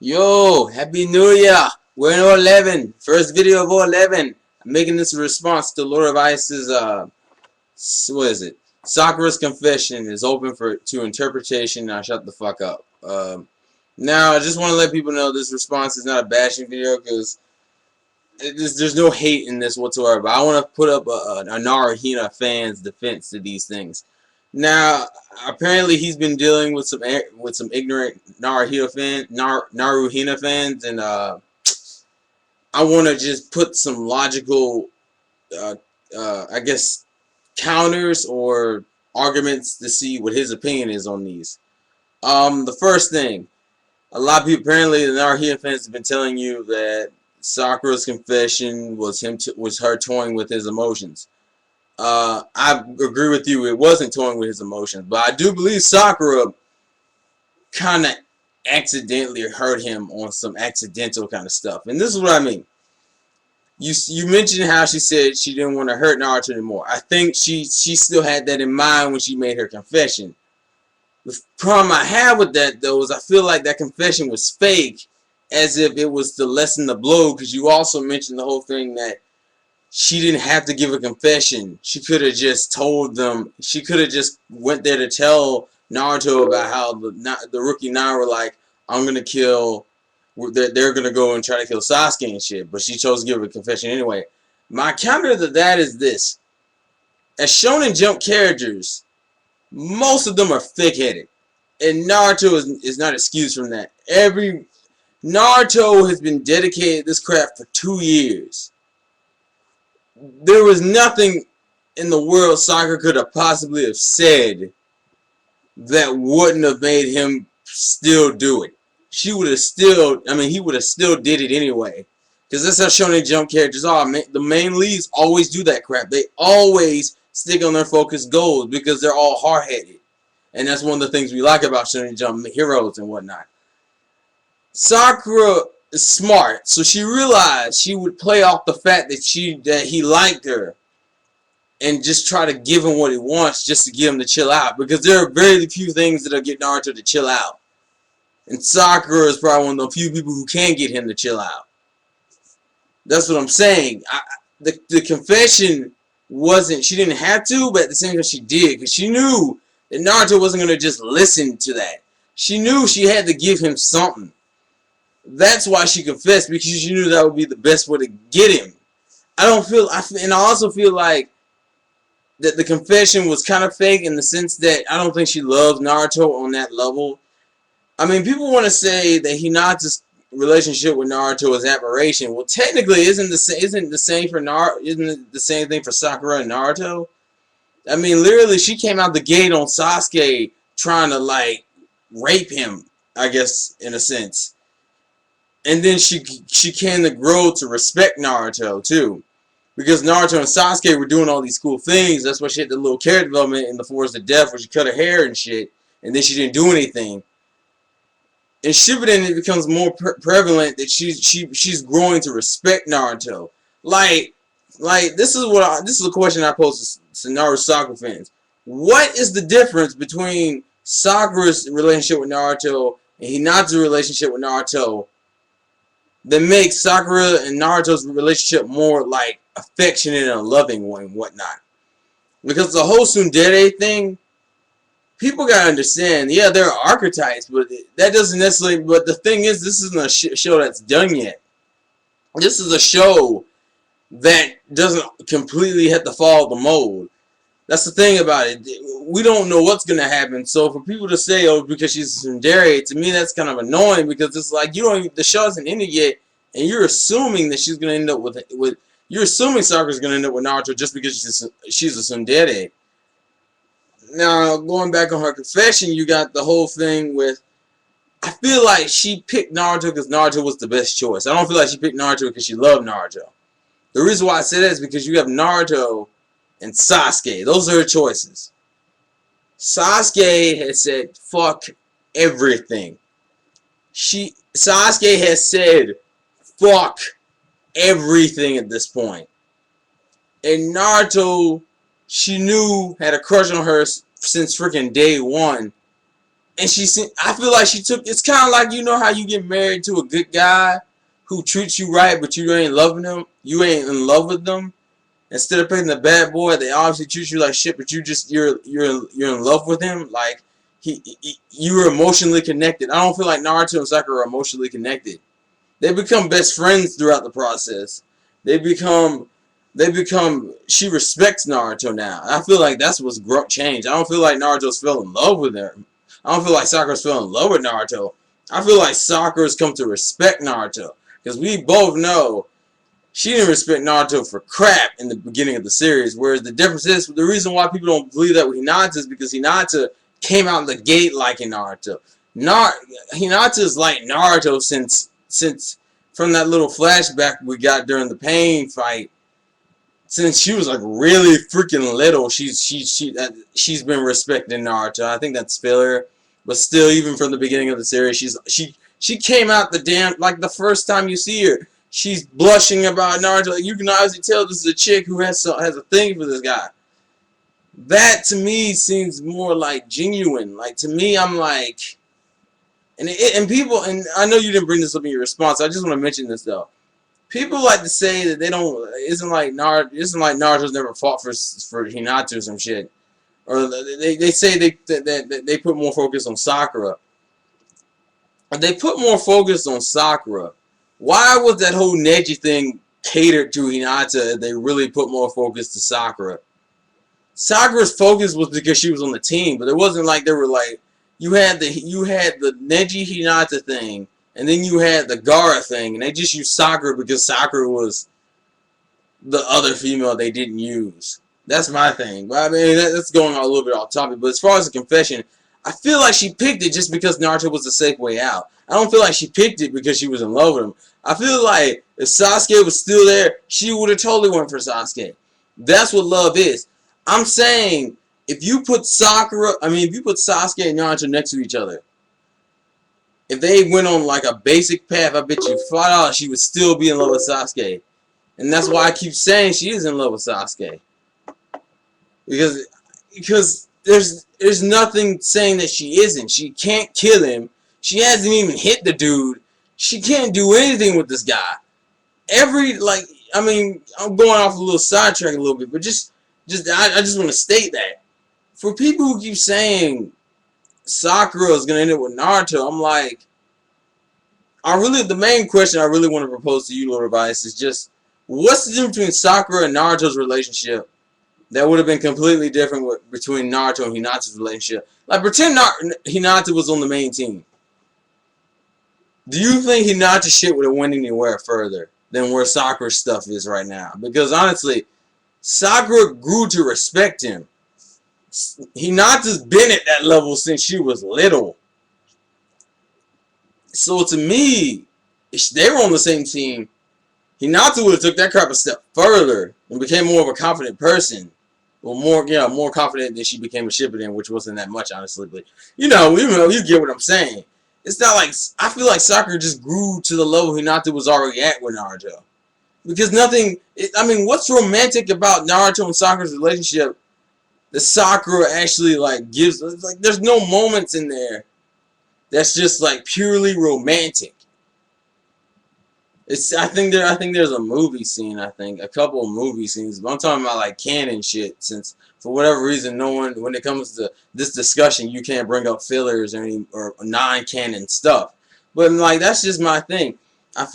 Yo, Happy New Year! We're in 011. First video of 011. I'm making this in response to Lordofice's, what is it? Sakura's confession is open to interpretation. Now shut the fuck up. Now, I just want to let people know this response is not a bashing video because there's no hate in this whatsoever. But I want to put up a NaruHina fan's defense to these things. Now, apparently he's been dealing with some ignorant NaruHina fans, and I want to just put some logical, I guess, counters or arguments to see what his opinion is on these. The first thing, a lot of people, apparently the NaruHina fans have been telling you that Sakura's confession was her toying with his emotions. I agree with you, it wasn't toying with his emotions, but I do believe Sakura kind of accidentally hurt him on some accidental kind of stuff. And this is what I mean. You mentioned how she said she didn't want to hurt Naruto anymore. I think she still had that in mind when she made her confession. The problem I have with that, though, is I feel like that confession was fake, as if it was to lessen the blow, because you also mentioned the whole thing that she didn't have to give a confession. She could have just told them. She could have just went there to tell Naruto about how the rookie nine were like, I'm going to kill, they're going to go and try to kill Sasuke and shit. But she chose to give a confession anyway. My counter to that is this. As Shonen Jump characters, most of them are thick-headed. And Naruto is not excused from that. Naruto has been dedicated to this crap for 2 years. There was nothing in the world Sakura could have possibly have said that wouldn't have made him still do it. He would have still did it anyway. Because that's how Shonen Jump characters are. The main leads always do that crap. They always stick on their focused goals because they're all hard-headed. And that's one of the things we like about Shonen Jump heroes and whatnot. Sakura is smart, so she realized she would play off the fact that he liked her and just try to give him what he wants just to get him to chill out, because there are very few things that'll get Naruto to chill out, and Sakura is probably one of the few people who can get him to chill out. That's what I'm saying. The confession wasn't, she didn't have to, but at the same time she did, because she knew that Naruto wasn't going to just listen to that. She knew she had to give him something. That's why she confessed, because she knew that would be the best way to get him. And I also feel like that the confession was kind of fake in the sense that I don't think she loves Naruto on that level. I mean, people want to say that Hinata's relationship with Naruto is admiration. Well, technically, isn't it the same thing for Sakura and Naruto? I mean, literally, she came out the gate on Sasuke trying to like rape him, I guess, in a sense. And then she came to grow to respect Naruto too, because Naruto and Sasuke were doing all these cool things. That's why she had the little character development in the Forest of Death, where she cut her hair and shit, and then she didn't do anything. In Shippuden, it becomes more prevalent that she's growing to respect Naruto. Like this is a question I pose to Naruto Sakura fans. What is the difference between Sakura's relationship with Naruto and Hinata's relationship with Naruto that makes Sakura and Naruto's relationship more like affectionate and loving and whatnot? Because the whole tsundere thing, people gotta understand, yeah, there are archetypes, but that doesn't necessarily, but the thing is, this isn't a show that's done yet. This is a show that doesn't completely have to follow the mold. That's the thing about it. We don't know what's going to happen. So for people to say, oh, because she's a tsundere, to me that's kind of annoying, because it's like the show hasn't ended yet, and you're assuming that she's going to end up with you're assuming Sakura's going to end up with Naruto just because she's a tsundere. Now, going back on her confession, you got the whole thing with, I feel like she picked Naruto because Naruto was the best choice. I don't feel like she picked Naruto because she loved Naruto. The reason why I say that is because you have Naruto and Sasuke. Those are her choices. Sasuke has said, fuck everything. Sasuke has said, fuck everything at this point. And Naruto, she knew, had a crush on her since freaking day one. And I feel like she took. It's kind of like, you know how you get married to a good guy who treats you right, but you ain't loving him. You ain't in love with them. Instead of picking the bad boy, they obviously treat you like shit, but you're in love with him. Like you were emotionally connected. I don't feel like Naruto and Sakura are emotionally connected. They become best friends throughout the process. They become she respects Naruto now. I feel like that's what's changed. I don't feel like Naruto's fell in love with her. I don't feel like Sakura's fell in love with Naruto. I feel like Sakura's come to respect Naruto. Because we both know she didn't respect Naruto for crap in the beginning of the series. Whereas the difference is, the reason why people don't believe that with Hinata is because Hinata came out the gate liking Naruto. Hinata's like Naruto since from that little flashback we got during the pain fight. Since she was like really freaking little, she's been respecting Naruto. I think that's filler, but still, even from the beginning of the series, she came out the damn, like the first time you see her, she's blushing about Naruto. Like, you can obviously tell this is a chick who has a thing for this guy. That to me seems more like genuine. Like to me, I'm like, and people, and I know you didn't bring this up in your response. I just want to mention this though. People like to say that they don't. Isn't like Naruto's never fought for Hinata or some shit, or they say they put more focus on Sakura. If they put more focus on Sakura, why was that whole Neji thing catered to Hinata if they really put more focus to Sakura? Sakura's focus was because she was on the team, but it wasn't like they were like, you had the Neji Hinata thing, and then you had the Gaara thing, and they just used Sakura because Sakura was the other female they didn't use. That's my thing. But I mean, that's going on a little bit off topic. But as far as the confession, I feel like she picked it just because Naruto was the safe way out. I don't feel like she picked it because she was in love with him. I feel like if Sasuke was still there, she would have totally went for Sasuke. That's what love is. I'm saying, if you put Sasuke and Naruto next to each other, if they went on like a basic path, I bet you $5 she would still be in love with Sasuke. And that's why I keep saying she is in love with Sasuke. Because there's nothing saying that she isn't. She can't kill him. She hasn't even hit the dude. She can't do anything with this guy. I mean, I'm going off a little sidetrack a little bit, but I just want to state that. For people who keep saying Sakura is gonna end up with Naruto, I'm like, the main question I really want to propose to you, Lordofice, is just, what's the difference between Sakura and Naruto's relationship that would have been completely different between Naruto and Hinata's relationship? Like, pretend Hinata was on the main team. Do you think Hinata's shit would have went anywhere further than where Sakura's stuff is right now? Because honestly, Sakura grew to respect him. Hinata's been at that level since she was little. So to me, if they were on the same team, Hinata would have took that crap a step further and became more of a confident person. Well, more confident than she became a Shippuden, which wasn't that much, honestly. But you get what I'm saying. It's not like, I feel like Sakura just grew to the level Hinata was already at with Naruto. Because what's romantic about Naruto and Sakura's relationship that Sakura actually like gives? Like, there's no moments in there that's just like purely romantic. I think there's a movie scene. I think a couple of movie scenes, but I'm talking about like canon shit. Since for whatever reason, no one, when it comes to this discussion, you can't bring up fillers or non-canon stuff. But like, that's just my thing. I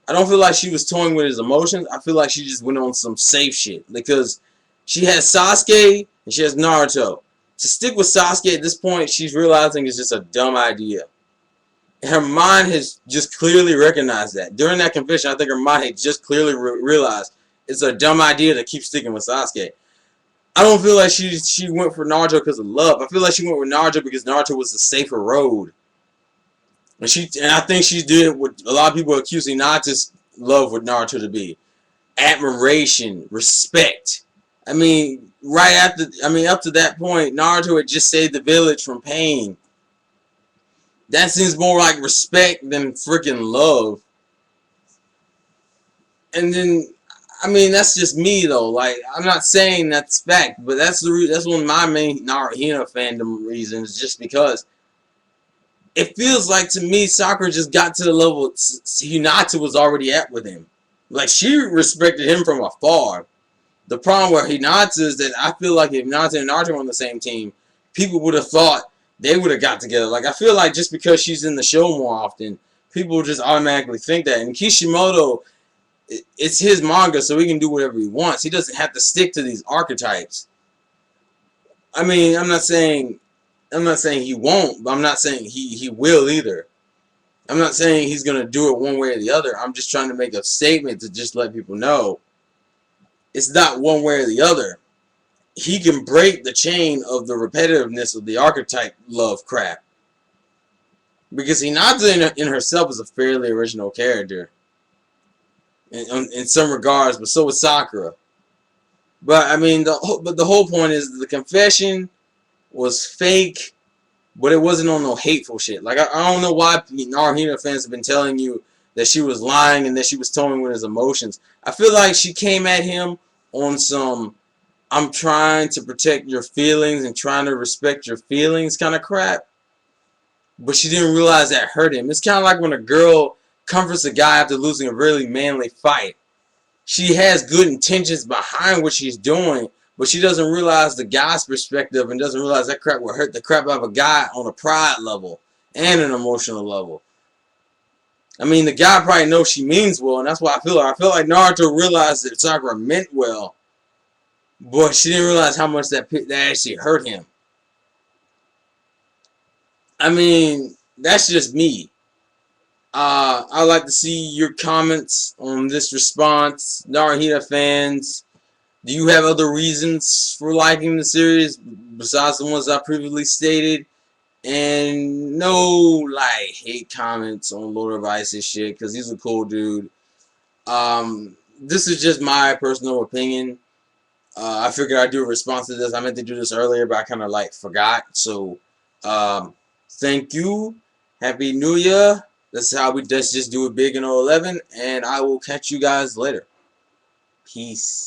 don't feel like she was toying with his emotions. I feel like she just went on some safe shit because she has Sasuke and she has Naruto. To stick with Sasuke at this point, she's realizing it's just a dumb idea. Her mind has just clearly recognized that. During that confession, I think her mind had just clearly realized it's a dumb idea to keep sticking with Sasuke. I don't feel like she went for Naruto because of love. I feel like she went with Naruto because Naruto was the safer road. And I think she did what a lot of people accuse Hinata's love with Naruto to be. Admiration, respect. Up to that point, Naruto had just saved the village from pain. That seems more like respect than freaking love. And then, I mean, that's just me though. Like, I'm not saying that's fact, but that's one of my main NaruHina fandom reasons. Just because it feels like to me, Sakura just got to the level Hinata was already at with him. Like, she respected him from afar. The problem with Hinata is that I feel like if Hinata and Naruto were on the same team, people would have thought they would have got together. Like, I feel like just because she's in the show more often, people just automatically think that. And Kishimoto, it's his manga, so he can do whatever he wants. He doesn't have to stick to these archetypes. I mean, I'm not saying he won't, but I'm not saying he will either. I'm not saying he's gonna do it one way or the other. I'm just trying to make a statement to just let people know it's not one way or the other. He can break the chain of the repetitiveness of the archetype love crap. Because Hinata in herself is a fairly original character in some regards, but so is Sakura. But I mean, the whole point is the confession was fake, but it wasn't on no hateful shit. Like, I don't know why NaruHina fans have been telling you that she was lying and that she was toying with his emotions. I feel like she came at him on some I'm trying to protect your feelings and trying to respect your feelings kind of crap. But she didn't realize that hurt him. It's kind of like when a girl comforts a guy after losing a really manly fight. She has good intentions behind what she's doing, but she doesn't realize the guy's perspective and doesn't realize that crap will hurt the crap out of a guy on a pride level and an emotional level. I mean, the guy probably knows she means well, and that's why I feel like Naruto realized that Sakura meant well, but she didn't realize how much that actually hurt him. I mean, that's just me. I'd like to see your comments on this response. NaruHina fans, do you have other reasons for liking the series besides the ones I previously stated? And no, like, hate comments on Lordofice shit, because he's a cool dude. This is just my personal opinion. I figured I'd do a response to this. I meant to do this earlier, but I kind of, like, forgot. So, thank you. Happy New Year. That's how we just do it big in 011. And I will catch you guys later. Peace.